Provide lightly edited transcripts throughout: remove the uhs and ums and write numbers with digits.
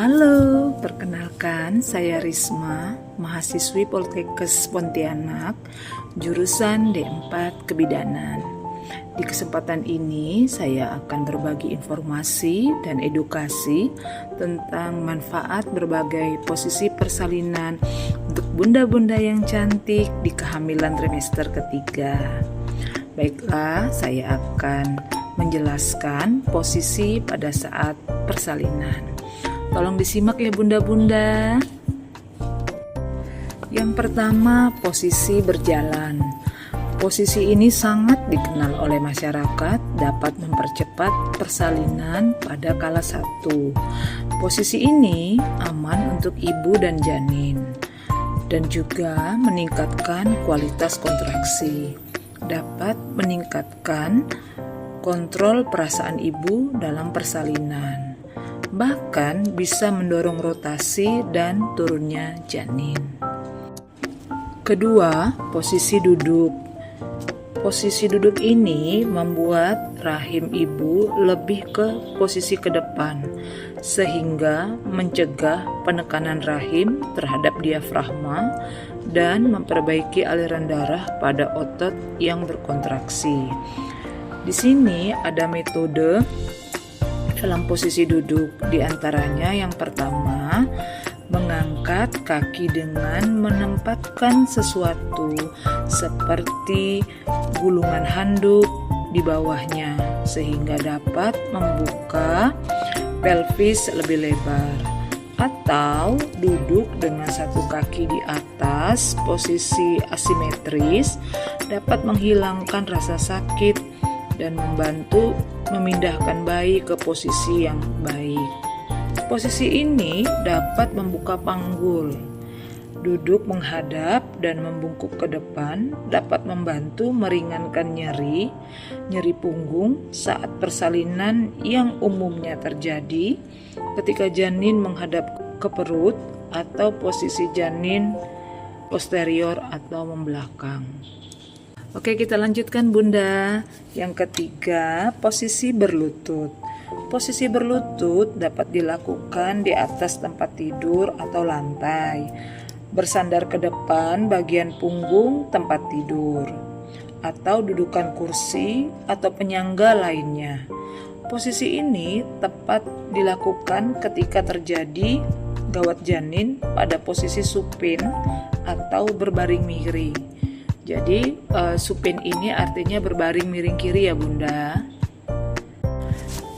Halo, perkenalkan saya Risma, mahasiswi Poltekkes Pontianak, jurusan D4 Kebidanan. Di kesempatan ini saya akan berbagi informasi dan edukasi tentang manfaat berbagai posisi persalinan untuk bunda-bunda yang cantik di kehamilan trimester ketiga. Baiklah, saya akan menjelaskan posisi pada saat persalinan. Tolong disimak ya bunda-bunda. Yang pertama, posisi berjalan. Posisi ini sangat dikenal oleh masyarakat, dapat mempercepat persalinan pada kala 1. Posisi ini aman untuk ibu dan janin, dan juga meningkatkan kualitas kontraksi. Dapat meningkatkan kontrol perasaan ibu dalam persalinan. Bahkan bisa mendorong rotasi dan turunnya janin. Kedua, posisi duduk. Posisi duduk ini membuat rahim ibu lebih ke posisi ke depan, sehingga mencegah penekanan rahim terhadap diafragma dan memperbaiki aliran darah pada otot yang berkontraksi. Di sini ada metode dalam posisi duduk, diantaranya yang pertama, mengangkat kaki dengan menempatkan sesuatu seperti gulungan handuk di bawahnya sehingga dapat membuka pelvis lebih lebar, atau duduk dengan satu kaki di atas posisi asimetris dapat menghilangkan rasa sakit dan membantu memindahkan bayi ke posisi yang baik. Posisi ini dapat membuka panggul. Duduk menghadap dan membungkuk ke depan dapat membantu meringankan nyeri punggung saat persalinan yang umumnya terjadi ketika janin menghadap ke perut atau posisi janin posterior atau membelakang. Oke, kita lanjutkan bunda. Yang ketiga, posisi berlutut. Posisi berlutut dapat dilakukan di atas tempat tidur atau lantai, bersandar ke depan bagian punggung tempat tidur, atau dudukan kursi atau penyangga lainnya. Posisi ini tepat dilakukan ketika terjadi gawat janin pada posisi supin atau berbaring miring. Jadi supin ini artinya berbaring miring kiri ya bunda.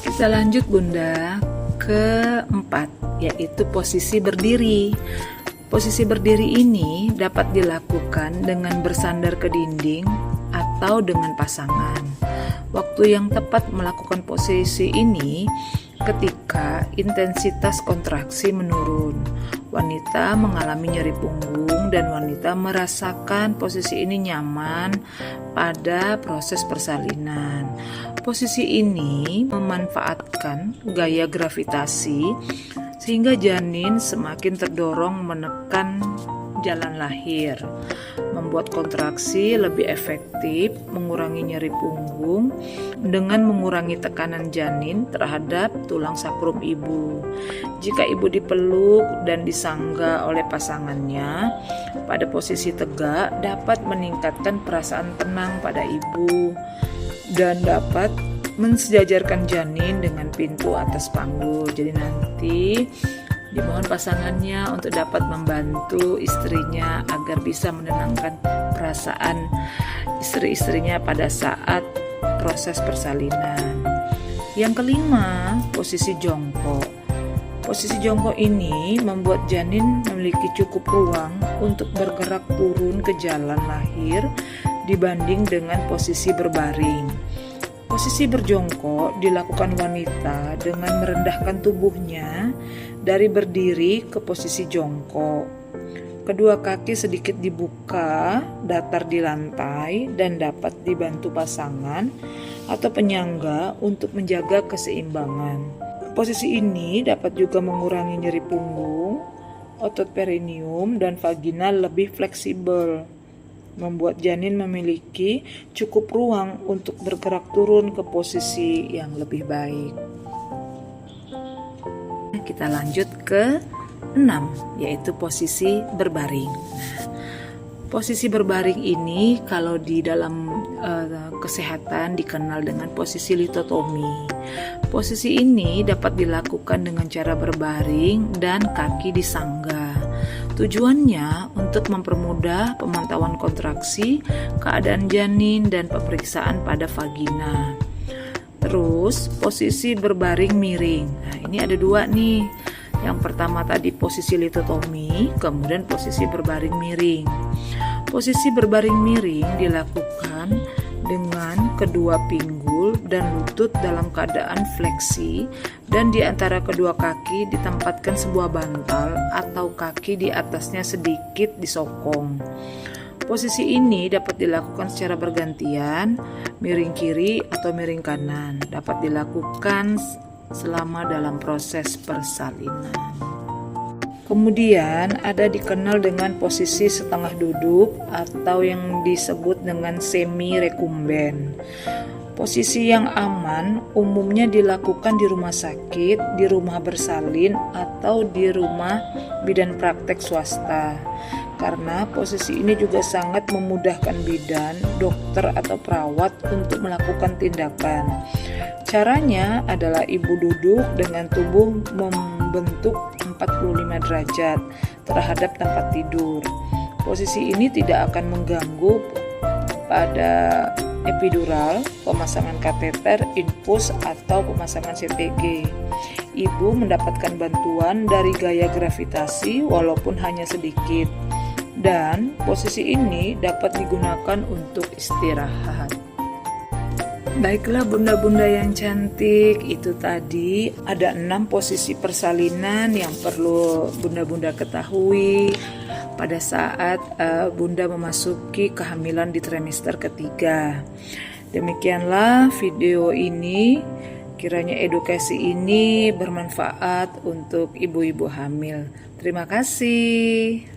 Kita lanjut bunda, keempat, yaitu posisi berdiri. Posisi berdiri ini dapat dilakukan dengan bersandar ke dinding atau dengan pasangan. Waktu yang tepat melakukan posisi ini ketika intensitas kontraksi menurun. Wanita mengalami nyeri punggung dan wanita merasakan posisi ini nyaman pada proses persalinan. Posisi ini memanfaatkan gaya gravitasi sehingga janin semakin terdorong menekan jalan lahir, membuat kontraksi lebih efektif, mengurangi nyeri punggung dengan mengurangi tekanan janin terhadap tulang sakrum ibu. Jika ibu dipeluk dan disangga oleh pasangannya pada posisi tegak, dapat meningkatkan perasaan tenang pada ibu dan dapat mensejajarkan janin dengan pintu atas panggul. Jadi nanti dimohon pasangannya untuk dapat membantu istrinya agar bisa menenangkan perasaan istri-istrinya pada saat proses persalinan. Yang kelima, posisi jongkok. Posisi jongkok ini membuat janin memiliki cukup ruang untuk bergerak turun ke jalan lahir dibanding dengan posisi berbaring. Posisi berjongkok dilakukan wanita dengan merendahkan tubuhnya dari berdiri ke posisi jongkok. Kedua kaki sedikit dibuka, datar di lantai, dan dapat dibantu pasangan atau penyangga untuk menjaga keseimbangan. Posisi ini dapat juga mengurangi nyeri punggung, otot perineum, dan vagina lebih fleksibel, membuat janin memiliki cukup ruang untuk bergerak turun ke posisi yang lebih baik. Kita lanjut ke 6, yaitu posisi berbaring. Posisi berbaring ini kalau di dalam kesehatan dikenal dengan posisi litotomi. Posisi ini dapat dilakukan dengan cara berbaring dan kaki disangga. Tujuannya untuk mempermudah pemantauan kontraksi, keadaan janin, dan pemeriksaan pada vagina. Terus posisi berbaring miring. Nah, ini ada 2 nih. Yang pertama tadi posisi litotomi, kemudian posisi berbaring miring. Posisi berbaring miring dilakukan dengan kedua pinggul dan lutut dalam keadaan fleksi, dan di antara kedua kaki ditempatkan sebuah bantal atau kaki di atasnya sedikit disokong. Posisi ini dapat dilakukan secara bergantian, miring kiri atau miring kanan. Dapat dilakukan selama dalam proses persalinan. Kemudian ada dikenal dengan posisi setengah duduk atau yang disebut dengan semi rekumben. Posisi yang aman umumnya dilakukan di rumah sakit, di rumah bersalin, atau di rumah bidan praktek swasta. Karena posisi ini juga sangat memudahkan bidan, dokter, atau perawat untuk melakukan tindakan. Caranya adalah ibu duduk dengan tubuh membentuk 45 derajat terhadap tempat tidur. Posisi ini tidak akan mengganggu pada epidural, pemasangan kateter, infus, atau pemasangan CTG. Ibu mendapatkan bantuan dari gaya gravitasi walaupun hanya sedikit. Dan posisi ini dapat digunakan untuk istirahat. Baiklah bunda-bunda yang cantik, itu tadi ada 6 posisi persalinan yang perlu bunda-bunda ketahui pada saat bunda memasuki kehamilan di trimester ketiga. Demikianlah video ini, kiranya edukasi ini bermanfaat untuk ibu-ibu hamil. Terima kasih.